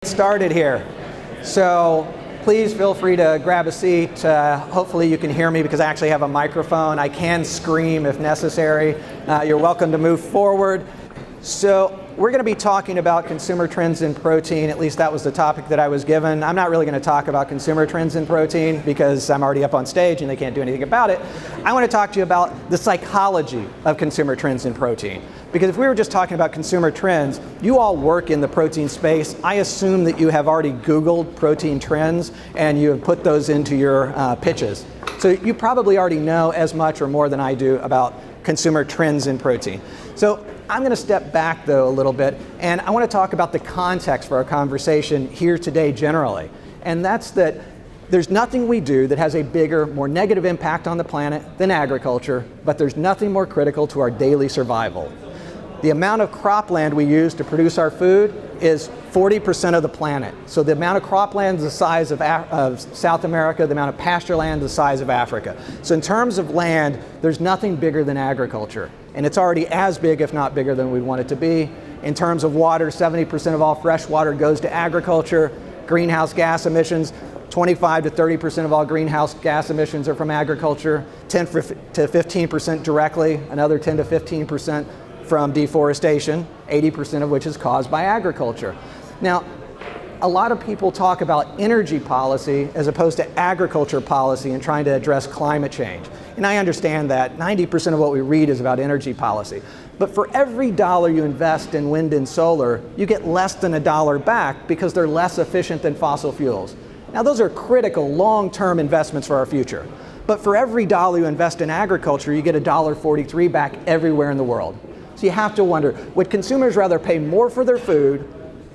Started here. So please feel free to grab a seat. Hopefully you can hear me because I actually have a microphone. I can scream if necessary. You're welcome to move forward. So we're going to be talking about consumer trends in protein. At least that was the topic that I was given. I'm not really going to talk about consumer trends in protein because I'm already up on stage and they can't do anything about it. I want to talk to you about the psychology of consumer trends in protein. Because if we were just talking about consumer trends, you all work in the protein space. I assume that you have already Googled protein trends and you have put those into your pitches. So you probably already know as much or more than I do about consumer trends in protein. So I'm going to step back though a little bit, and I want to talk about the context for our conversation here today generally. And that's that there's nothing we do that has a bigger, more negative impact on the planet than agriculture, but there's nothing more critical to our daily survival. The amount of cropland we use to produce our food is 40% of the planet. So the amount of cropland is the size of South America, the amount of pasture land is the size of Africa. So in terms of land, there's nothing bigger than agriculture. And it's already as big, if not bigger, than we want it to be. In terms of water, 70% of all fresh water goes to agriculture. Greenhouse gas emissions, 25 to 30% of all greenhouse gas emissions are from agriculture, 10 to 15% directly, another 10 to 15% from deforestation, 80% of which is caused by agriculture. Now, a lot of people talk about energy policy as opposed to agriculture policy and trying to address climate change. And I understand that 90% of what we read is about energy policy. But for every dollar you invest in wind and solar, you get less than $1 back because they're less efficient than fossil fuels. Now, those are critical long-term investments for our future. But for every dollar you invest in agriculture, you get $1.43 back everywhere in the world. So you have to wonder, would consumers rather pay more for their food,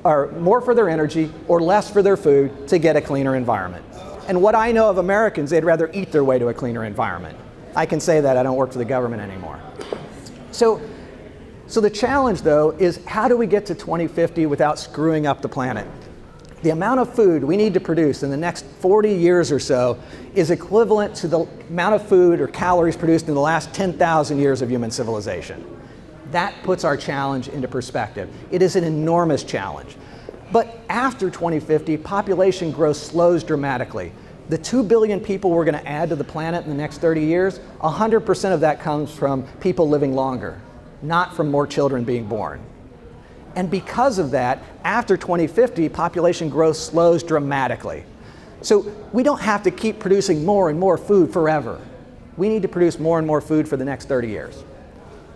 or more for their energy, or less for their food to get a cleaner environment? And what I know of Americans, they'd rather eat their way to a cleaner environment. I can say that, I don't work for the government anymore. So the challenge though is how do we get to 2050 without screwing up the planet? The amount of food we need to produce in the next 40 years or so is equivalent to the amount of food or calories produced in the last 10,000 years of human civilization. That puts our challenge into perspective. It is an enormous challenge. But after 2050, population growth slows dramatically. The 2 billion people we're going to add to the planet in the next 30 years, 100% of that comes from people living longer, not from more children being born. And because of that, after 2050, population growth slows dramatically. So we don't have to keep producing more and more food forever. We need to produce more and more food for the next 30 years.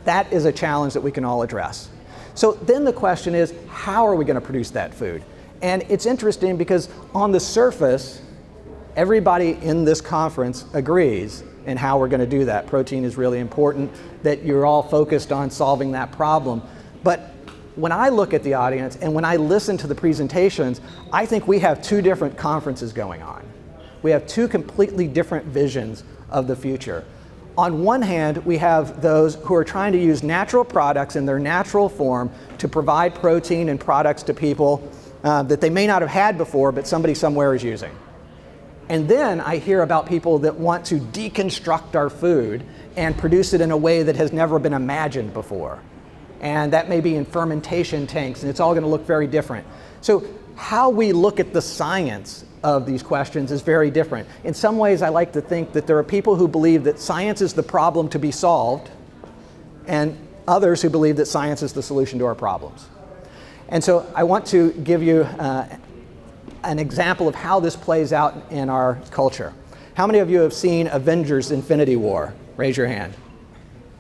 That is a challenge that we can all address. So then the question is, how are we going to produce that food? And it's interesting because on the surface, everybody in this conference agrees in how we're going to do that. Protein is really important, that you're all focused on solving that problem. But when I look at the audience and when I listen to the presentations, I think we have two different conferences going on. We have two completely different visions of the future. On one hand, we have those who are trying to use natural products in their natural form to provide protein and products to people that they may not have had before, but somebody somewhere is using. And then I hear about people that want to deconstruct our food and produce it in a way that has never been imagined before. And that may be in fermentation tanks, and it's all going to look very different. So how we look at the science of these questions is very different. In some ways, I like to think that there are people who believe that science is the problem to be solved, and others who believe that science is the solution to our problems. And so I want to give you an example of how this plays out in our culture. How many of you have seen Avengers: Infinity War? Raise your hand.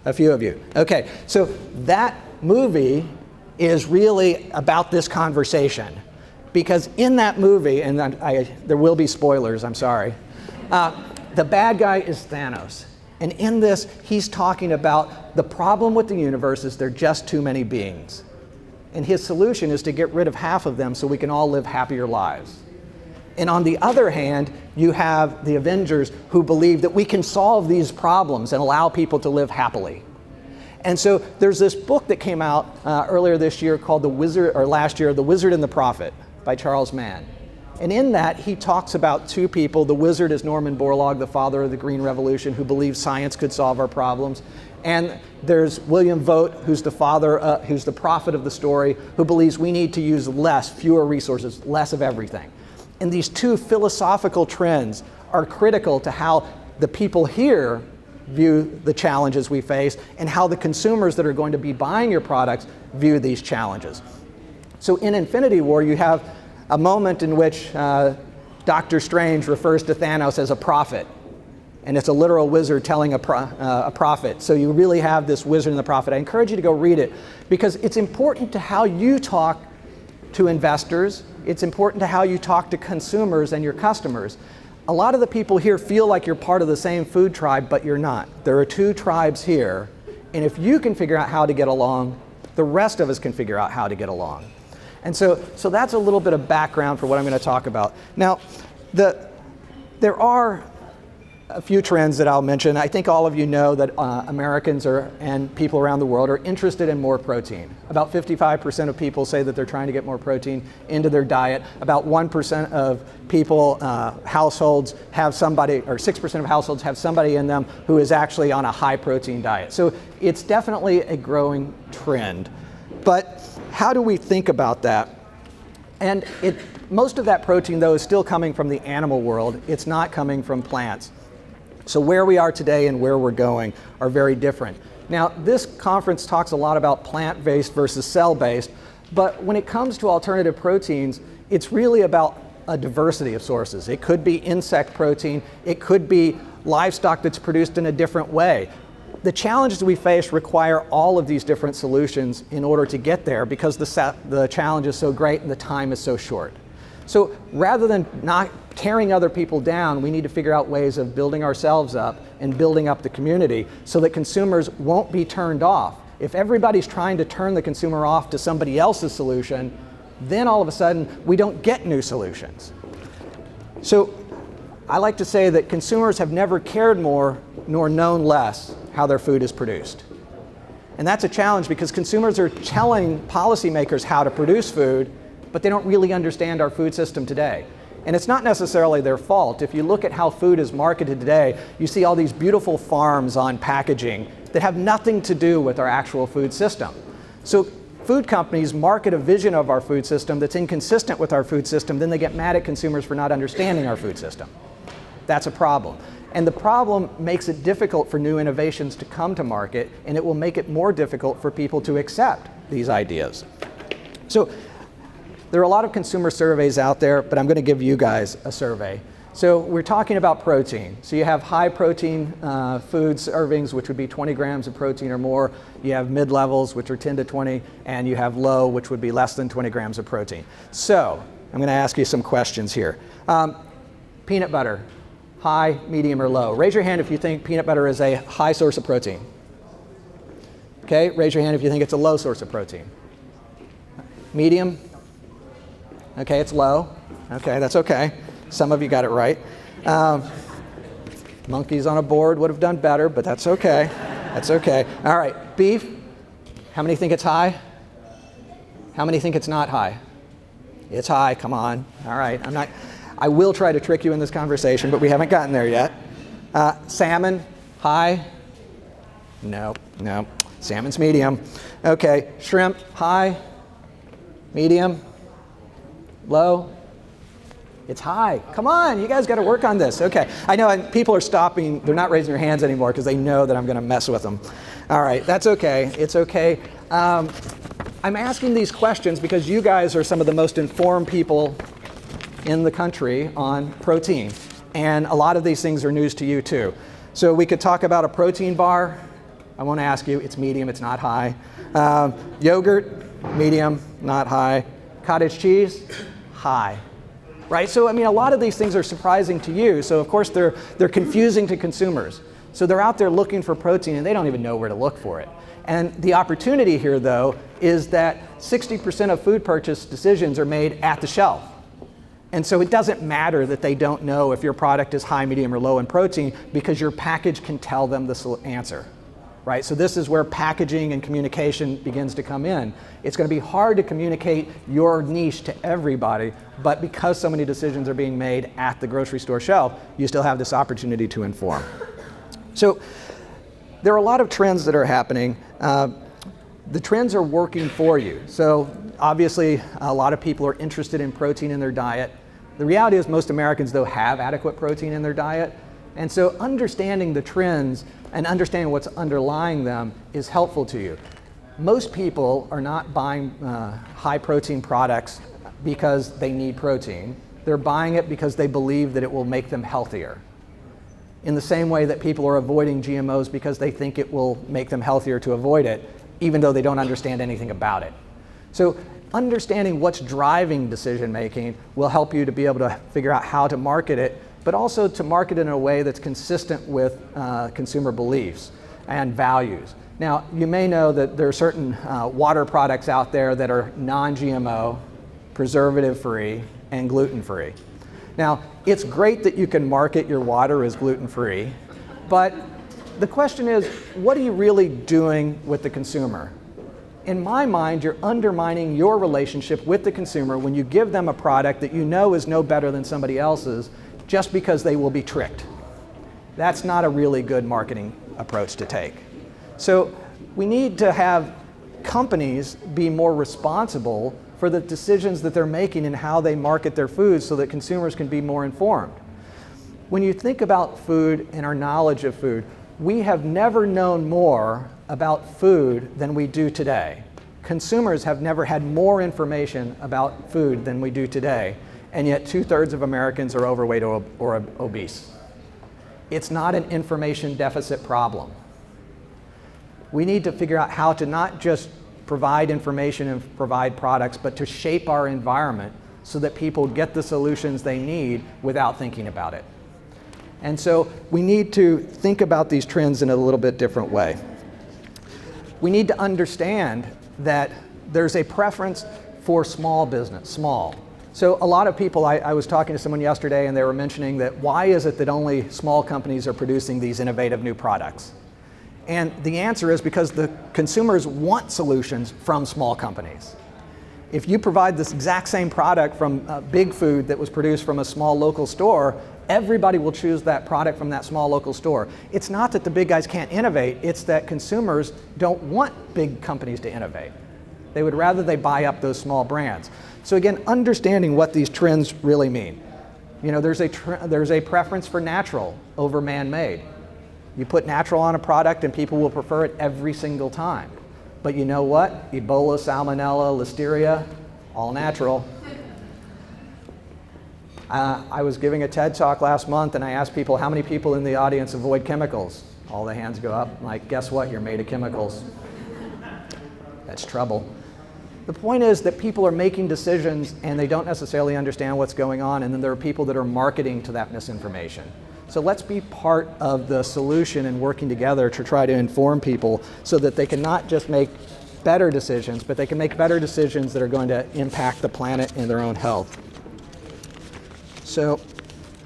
A few of you. Okay, so that movie is really about this conversation. Because in that movie, and there will be spoilers, I'm sorry, the bad guy is Thanos. And in this, he's talking about the problem with the universe is there are just too many beings. And his solution is to get rid of half of them so we can all live happier lives. And on the other hand, you have the Avengers who believe that we can solve these problems and allow people to live happily. And so there's this book that came out earlier this year called The Wizard and the Prophet, by Charles Mann. And in that, he talks about two people. The wizard is Norman Borlaug, the father of the Green Revolution, who believes science could solve our problems. And there's William Vogt, who's the who's the prophet of the story, who believes we need to use less, fewer resources, less of everything. And these two philosophical trends are critical to how the people here view the challenges we face and how the consumers that are going to be buying your products view these challenges. So in Infinity War, you have a moment in which Dr. Strange refers to Thanos as a prophet. And it's a literal wizard telling a prophet. So you really have this wizard and the prophet. I encourage you to go read it because it's important to how you talk to investors. It's important to how you talk to consumers and your customers. A lot of the people here feel like you're part of the same food tribe, but you're not. There are two tribes here. And if you can figure out how to get along, the rest of us can figure out how to get along. And so that's a little bit of background for what I'm going to talk about. Now, there are a few trends that I'll mention. I think all of you know that Americans and people around the world are interested in more protein. About 55% of people say that they're trying to get more protein into their diet. About 1% of people, households have somebody, or 6% of households have somebody in them who is actually on a high protein diet. So it's definitely a growing trend. But how do we think about that? And most of that protein, though, is still coming from the animal world. It's not coming from plants. So where we are today and where we're going are very different. Now, this conference talks a lot about plant-based versus cell-based, but when it comes to alternative proteins, it's really about a diversity of sources. It could be insect protein, it could be livestock that's produced in a different way. The challenges we face require all of these different solutions in order to get there because the challenge is so great and the time is so short. So rather than not tearing other people down, we need to figure out ways of building ourselves up and building up the community so that consumers won't be turned off. If everybody's trying to turn the consumer off to somebody else's solution, then all of a sudden we don't get new solutions. So I like to say that consumers have never cared more nor known less how their food is produced. And that's a challenge because consumers are telling policymakers how to produce food, but they don't really understand our food system today. And it's not necessarily their fault. If you look at how food is marketed today, you see all these beautiful farms on packaging that have nothing to do with our actual food system. So food companies market a vision of our food system that's inconsistent with our food system, then they get mad at consumers for not understanding our food system. That's a problem. And the problem makes it difficult for new innovations to come to market, and it will make it more difficult for people to accept these ideas. So there are a lot of consumer surveys out there, but I'm going to give you guys a survey. So we're talking about protein. So you have high protein food servings, which would be 20 grams of protein or more. You have mid-levels, which are 10 to 20, and you have low, which would be less than 20 grams of protein. So I'm going to ask you some questions here. Peanut butter, high, medium, or low? Raise your hand if you think peanut butter is a high source of protein. Okay, raise your hand if you think it's a low source of protein. Medium? Okay, it's low. Okay, that's okay. Some of you got it right. Monkeys on a board would have done better, but that's okay. That's okay. All right, beef. How many think it's high? How many think it's not high? It's high, come on. All right, I will try to trick you in this conversation, but we haven't gotten there yet. Salmon, high? No. Salmon's medium. Okay, shrimp, high? Medium? Low? It's high. Come on, you guys got to work on this. Okay, I know, and people are stopping. They're not raising their hands anymore because they know that I'm going to mess with them. All right, that's okay. It's okay. I'm asking these questions because you guys are some of the most informed people in the country on protein. And a lot of these things are news to you too. So we could talk about a protein bar. I won't ask you. It's medium. It's not high. Yogurt, medium, not high. Cottage cheese, high. Right? So, I mean, a lot of these things are surprising to you. So, of course, they're confusing to consumers. So they're out there looking for protein, and they don't even know where to look for it. And the opportunity here, though, is that 60% of food purchase decisions are made at the shelf. And so it doesn't matter that they don't know if your product is high, medium, or low in protein because your package can tell them the answer. Right? So this is where packaging and communication begins to come in. It's going to be hard to communicate your niche to everybody, but because so many decisions are being made at the grocery store shelf, you still have this opportunity to inform. So there are a lot of trends that are happening. The trends are working for you. So obviously, a lot of people are interested in protein in their diet. The reality is most Americans, though, have adequate protein in their diet. And so understanding the trends and understanding what's underlying them is helpful to you. Most people are not buying high protein products because they need protein. They're buying it because they believe that it will make them healthier. In the same way that people are avoiding GMOs because they think it will make them healthier to avoid it, even though they don't understand anything about it. So understanding what's driving decision making will help you to be able to figure out how to market it, but also to market it in a way that's consistent with consumer beliefs and values. Now, you may know that there are certain water products out there that are non-GMO, preservative-free, and gluten-free. Now, it's great that you can market your water as gluten-free, but the question is, what are you really doing with the consumer? In my mind, you're undermining your relationship with the consumer when you give them a product that you know is no better than somebody else's just because they will be tricked. That's not a really good marketing approach to take. So we need to have companies be more responsible for the decisions that they're making and how they market their foods so that consumers can be more informed. When you think about food and our knowledge of food, we have never known more about food than we do today. Consumers have never had more information about food than we do today, and yet 2/3 of Americans are overweight or obese. It's not an information deficit problem. We need to figure out how to not just provide information and provide products, but to shape our environment so that people get the solutions they need without thinking about it. And so we need to think about these trends in a little bit different way. We need to understand that there's a preference for small business, small. So a lot of people, I was talking to someone yesterday and they were mentioning that why is it that only small companies are producing these innovative new products? And the answer is because the consumers want solutions from small companies. If you provide this exact same product from big food that was produced from a small local store, everybody will choose that product from that small local store. It's not that the big guys can't innovate, it's that consumers don't want big companies to innovate. They would rather they buy up those small brands. So again, understanding what these trends really mean. You know, there's a preference for natural over man-made. You put natural on a product and people will prefer it every single time. But you know what? Ebola, salmonella, listeria, all natural. I was giving a TED talk last month and I asked people, how many people in the audience avoid chemicals? All the hands go up. I'm like, guess what? You're made of chemicals. That's trouble. The point is that people are making decisions and they don't necessarily understand what's going on, and then there are people that are marketing to that misinformation. So let's be part of the solution and working together to try to inform people so that they can not just make better decisions, but they can make better decisions that are going to impact the planet and their own health. So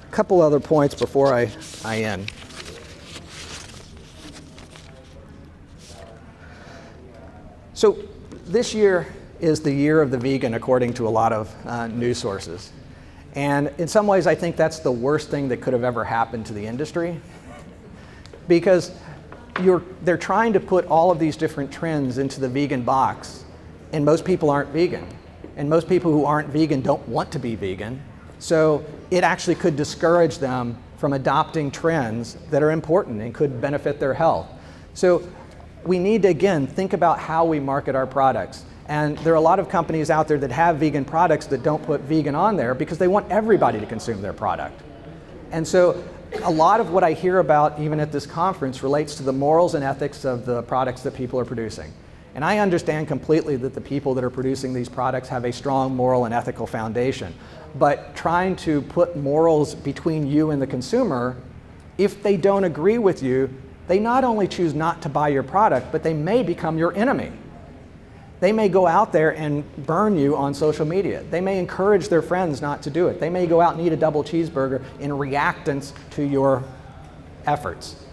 a couple other points before I end. So this year is the year of the vegan, according to a lot of news sources. And in some ways, I think that's the worst thing that could have ever happened to the industry, because they're trying to put all of these different trends into the vegan box, and most people aren't vegan. And most people who aren't vegan don't want to be vegan. So it actually could discourage them from adopting trends that are important and could benefit their health. So we need to, again, think about how we market our products. And there are a lot of companies out there that have vegan products that don't put vegan on there because they want everybody to consume their product. And so a lot of what I hear about even at this conference relates to the morals and ethics of the products that people are producing. And I understand completely that the people that are producing these products have a strong moral and ethical foundation. But trying to put morals between you and the consumer, if they don't agree with you, they not only choose not to buy your product, but they may become your enemy. They may go out there and burn you on social media. They may encourage their friends not to do it. They may go out and eat a double cheeseburger in reactance to your efforts.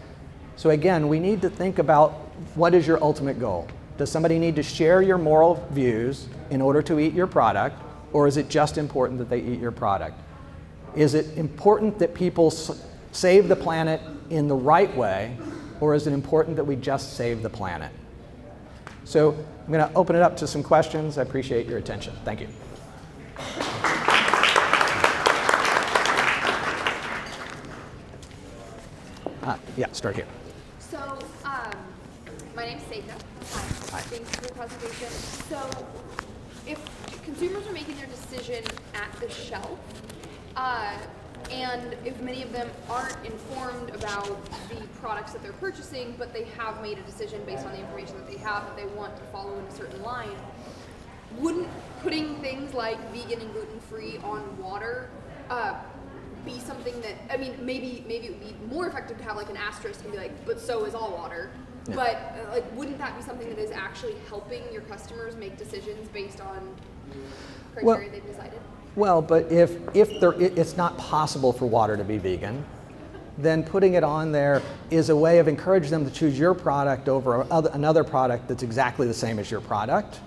So again, we need to think about what is your ultimate goal. Does somebody need to share your moral views in order to eat your product, or is it just important that they eat your product? Is it important that people save the planet in the right way, or is it important that we just save the planet? So I'm going to open it up to some questions. I appreciate your attention. Thank you. Yeah, start here. So, my name's Seika. Hi. Thanks for the presentation. So, if consumers are making their decision at the shelf, and if many of them aren't informed about the products that they're purchasing, but they have made a decision based on the information that they have that they want to follow in a certain line, wouldn't putting things like vegan and gluten-free on water be something that, I mean, maybe it would be more effective to have like an asterisk and be like, but so is all water. Yeah. But like, wouldn't that be something that is actually helping your customers make decisions based on criteria they've decided? Well, but if it's not possible for water to be vegan, then putting it on there is a way of encouraging them to choose your product over another product that's exactly the same as your product.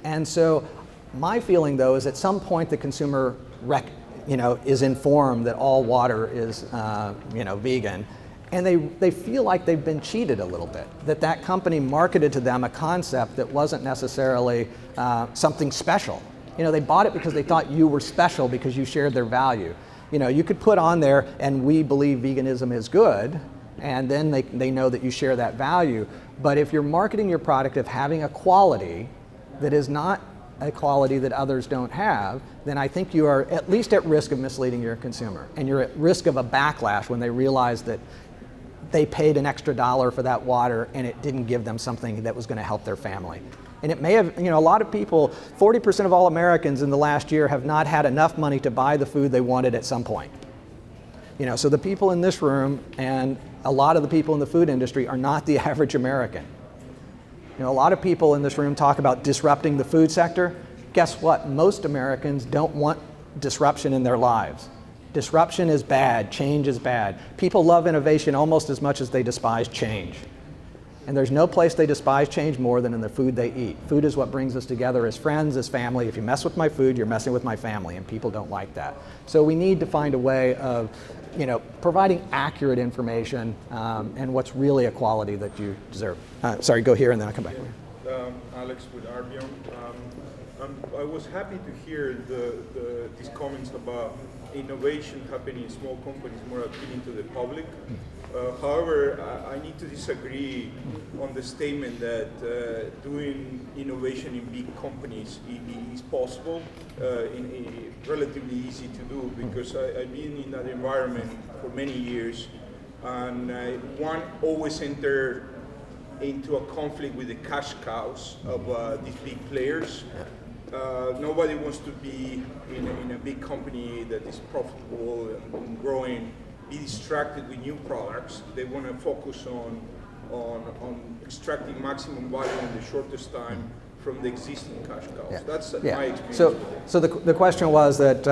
And so my feeling, though, is at some point the consumer is informed that all water is vegan, and they feel like they've been cheated a little bit, that company marketed to them a concept that wasn't necessarily something special. They bought it because they thought you were special because you shared their value. You could put on there, and we believe veganism is good, and then they know that you share that value. But if you're marketing your product of having a quality that is not a quality that others don't have, then I think you are at least at risk of misleading your consumer. And you're at risk of a backlash when they realize that they paid an extra $1 for that water and it didn't give them something that was going to help their family. And it may have, a lot of people, 40% of all Americans in the last year have not had enough money to buy the food they wanted at some point. So the people in this room and a lot of the people in the food industry are not the average American. A lot of people in this room talk about disrupting the food sector. Guess what? Most Americans don't want disruption in their lives. Disruption is bad. Change is bad. People love innovation almost as much as they despise change. And there's no place they despise change more than in the food they eat. Food is what brings us together as friends, as family. If you mess with my food, you're messing with my family, and people don't like that. So we need to find a way of providing accurate information and what's really a quality that you deserve. Sorry, go here and then I'll come back. Alex with Arbion. I was happy to hear these comments about innovation happening in small companies more appealing to the public. However, I need to disagree on the statement that doing innovation in big companies is possible, relatively easy to do, because I've been in that environment for many years, and one always enter into a conflict with the cash cows of these big players. Nobody wants to be in a big company that is profitable and growing, be distracted with new products. They want to focus on extracting maximum value in the shortest time from the existing cash cows. Yeah. That's my experience. So the question was that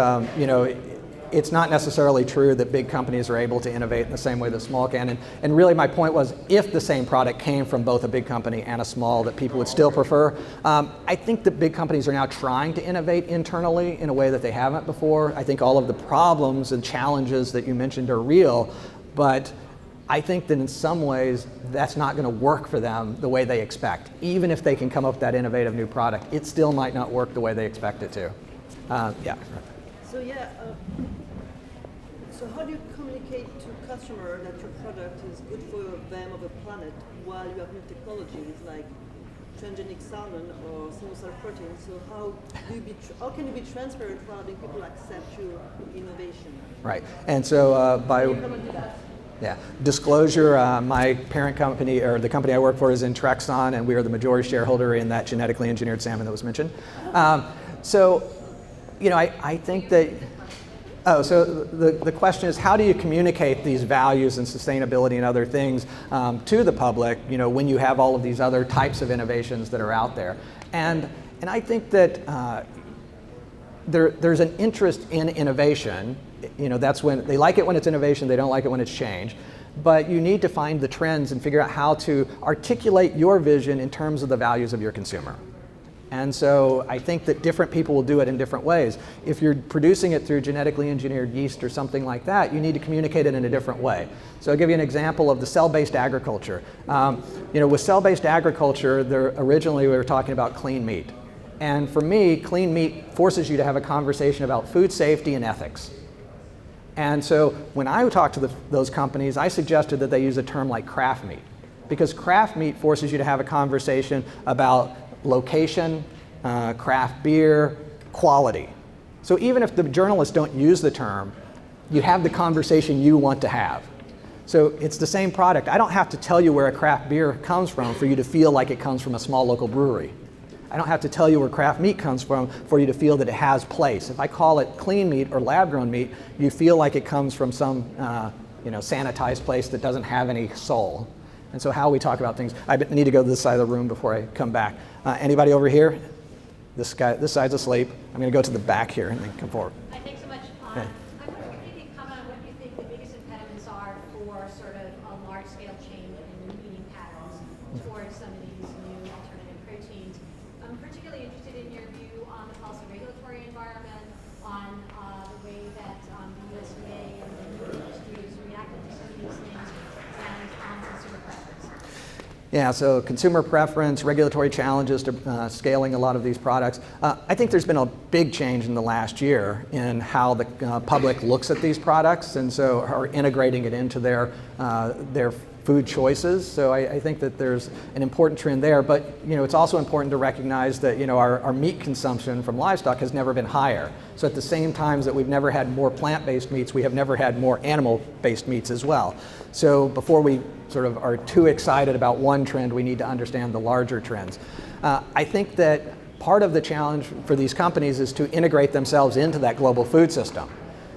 it's not necessarily true that big companies are able to innovate in the same way that small can. And really my point was, if the same product came from both a big company and a small, that people would still prefer. I think that big companies are now trying to innovate internally in a way that they haven't before. I think all of the problems and challenges that you mentioned are real, but I think that in some ways that's not going to work for them the way they expect. Even if they can come up with that innovative new product, it still might not work the way they expect it to. So how do you communicate to customer that your product is good for them or the planet while you have new technologies like transgenic salmon or single-cell protein? So how can you be transparent while having people accept your innovation? Right, and so disclosure, my parent company, or the company I work for, is Intrexon, and we are the majority shareholder in that genetically engineered salmon that was mentioned. I think that, so the question is, how do you communicate these values and sustainability and other things to the public, when you have all of these other types of innovations that are out there? And I think that there's an interest in innovation. That's when they like it when it's innovation, they don't like it when it's change. But you need to find the trends and figure out how to articulate your vision in terms of the values of your consumer. And so I think that different people will do it in different ways. If you're producing it through genetically engineered yeast or something like that, you need to communicate it in a different way. So I'll give you an example of the cell-based agriculture. With cell-based agriculture, originally we were talking about clean meat. And for me, clean meat forces you to have a conversation about food safety and ethics. And so when I talked to those companies, I suggested that they use a term like craft meat, because craft meat forces you to have a conversation about location, craft beer, quality. So even if the journalists don't use the term, you have the conversation you want to have. So it's the same product. I don't have to tell you where a craft beer comes from for you to feel like it comes from a small local brewery. I don't have to tell you where craft meat comes from for you to feel that it has place. If I call it clean meat or lab-grown meat, you feel like it comes from some sanitized place that doesn't have any soul. And so how we talk about things, I need to go to this side of the room before I come back. Anybody over here? This side's asleep. I'm going to go to the back here and then come forward. Thanks so much. Okay. I wonder if you could comment on what you think the biggest impediments are for sort of a large-scale change in eating patterns towards some of these new alternative proteins. I'm particularly interested in your view on the policy regulatory environment, on the way that the USDA and the meat industry is reacting to some of these things, and consumer preference. Yeah, so consumer preference, regulatory challenges to scaling a lot of these products. I think there's been a big change in the last year in how the public looks at these products, and so are integrating it into their food choices. So I think that there's an important trend there, but it's also important to recognize that our meat consumption from livestock has never been higher. So at the same time that we've never had more plant-based meats, we have never had more animal-based meats as well. So before we sort of are too excited about one trend, we need to understand the larger trends. I think that part of the challenge for these companies is to integrate themselves into that global food system.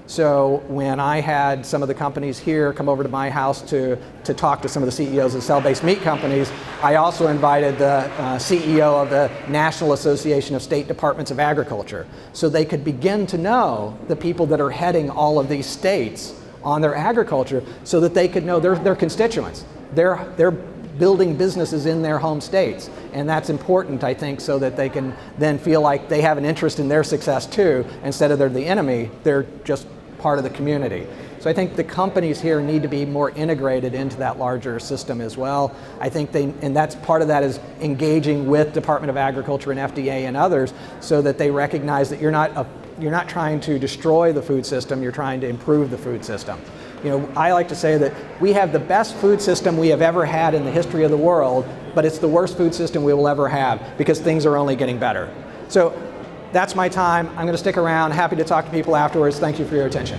So when I had some of the companies here come over to my house to talk to some of the CEOs of cell-based meat companies, I also invited the CEO of the National Association of State Departments of Agriculture, so they could begin to know the people that are heading all of these states on their agriculture, so that they could know their constituents. They're building businesses in their home states, and that's important, I think, so that they can then feel like they have an interest in their success too. Instead of they're the enemy, they're just part of the community. So I think the companies here need to be more integrated into that larger system as well. I think and that's part of that is engaging with Department of Agriculture and FDA and others, so that they recognize that you're not trying to destroy the food system, you're trying to improve the food system. I like to say that we have the best food system we have ever had in the history of the world, but it's the worst food system we will ever have, because things are only getting better. So that's my time. I'm going to stick around. Happy to talk to people afterwards. Thank you for your attention.